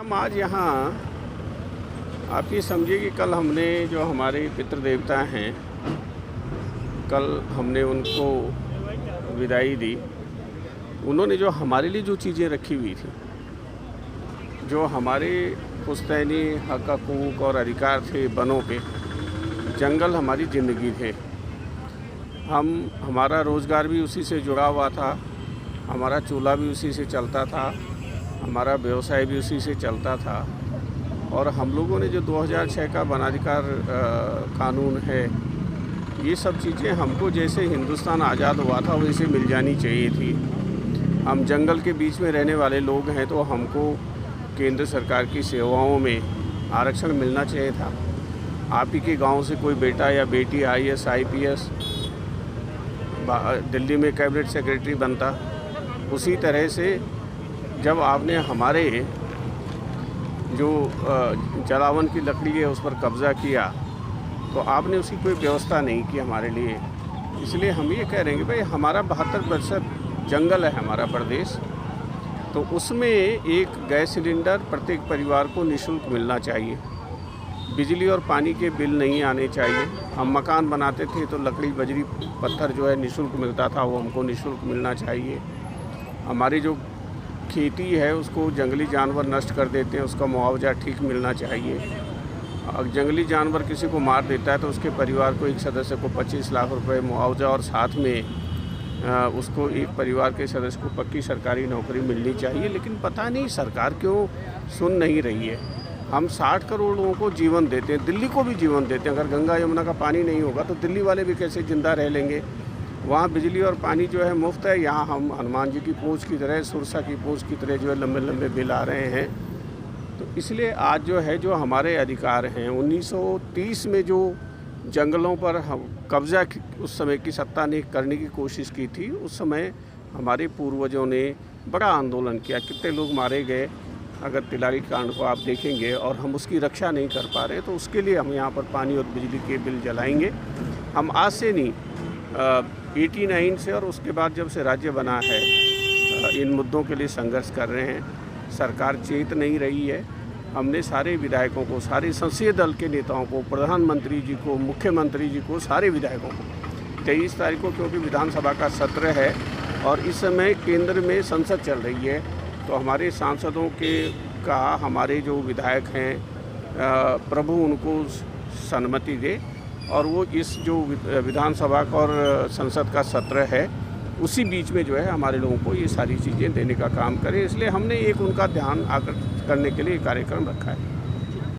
हम आज यहाँ आप ये समझिए कि कल हमने जो हमारे पितृ देवता हैं, कल हमने उनको विदाई दी। उन्होंने जो हमारे लिए जो चीज़ें रखी हुई थी, जो हमारे पुश्तैनी हक हकूक़ और अधिकार थे, बनों पे, जंगल हमारी ज़िंदगी थे। हमारा रोज़गार भी उसी से जुड़ा हुआ था, हमारा चूल्हा भी उसी से चलता था, हमारा व्यवसाय भी उसी से चलता था। और हम लोगों ने जो 2006 का वनाधिकार कानून है, ये सब चीज़ें हमको जैसे हिंदुस्तान आज़ाद हुआ था वैसे मिल जानी चाहिए थी। हम जंगल के बीच में रहने वाले लोग हैं, तो हमको केंद्र सरकार की सेवाओं में आरक्षण मिलना चाहिए था। आप ही के गांव से कोई बेटा या बेटी IAS IPS दिल्ली में कैबिनेट सेक्रेटरी बनता, उसी तरह से जब आपने हमारे जो जलावन की लकड़ी है उस पर कब्ज़ा किया, तो आपने उसकी कोई व्यवस्था नहीं की हमारे लिए। इसलिए हम ये कह रहे हैं कि भाई हमारा 72% जंगल है हमारा प्रदेश, तो उसमें एक गैस सिलेंडर प्रत्येक परिवार को निःशुल्क मिलना चाहिए। बिजली और पानी के बिल नहीं आने चाहिए। हम मकान बनाते थे तो लकड़ी बजरी पत्थर जो है निःशुल्क मिलता था, वो हमको निःशुल्क मिलना चाहिए। हमारी जो खेती है उसको जंगली जानवर नष्ट कर देते हैं, उसका मुआवजा ठीक मिलना चाहिए। अगर जंगली जानवर किसी को मार देता है तो उसके परिवार को, एक सदस्य को 25 लाख रुपए मुआवजा, और साथ में उसको एक परिवार के सदस्य को पक्की सरकारी नौकरी मिलनी चाहिए। लेकिन पता नहीं सरकार क्यों सुन नहीं रही है। हम 60 करोड़ लोगों को जीवन देते हैं, दिल्ली को भी जीवन देते हैं। अगर गंगा यमुना का पानी नहीं होगा तो दिल्ली वाले भी कैसे ज़िंदा रह लेंगे। वहाँ बिजली और पानी जो है मुफ्त है, यहाँ हम हनुमान जी की पूँछ की तरह, सुरसा की पूँछ की तरह जो है लंबे लंबे बिल आ रहे हैं। तो इसलिए आज जो है जो हमारे अधिकार हैं, 1930 में जो जंगलों पर कब्ज़ा उस समय की सत्ता ने करने की कोशिश की थी, उस समय हमारे पूर्वजों ने बड़ा आंदोलन किया, कितने लोग मारे गए। अगर तिलारी कांड को आप देखेंगे, और हम उसकी रक्षा नहीं कर पा रहे, तो उसके लिए हम यहाँ पर पानी और बिजली के बिल जलाएंगे। हम आज से नहीं, 89 से और उसके बाद जब से राज्य बना है, इन मुद्दों के लिए संघर्ष कर रहे हैं। सरकार चेत नहीं रही है। हमने सारे विधायकों को, सारे संसदीय दल के नेताओं को, प्रधानमंत्री जी को, मुख्यमंत्री जी को, सारे विधायकों को 23 तारीख को, क्योंकि विधानसभा का सत्र है और इस समय केंद्र में संसद चल रही है, तो हमारे सांसदों का हमारे जो विधायक हैं, प्रभु उनको सहमति दे और वो इस जो विधानसभा और संसद का सत्र है उसी बीच में जो है हमारे लोगों को ये सारी चीज़ें देने का काम करें। इसलिए हमने एक उनका ध्यान आकर्षित करने के लिए कार्यक्रम रखा है।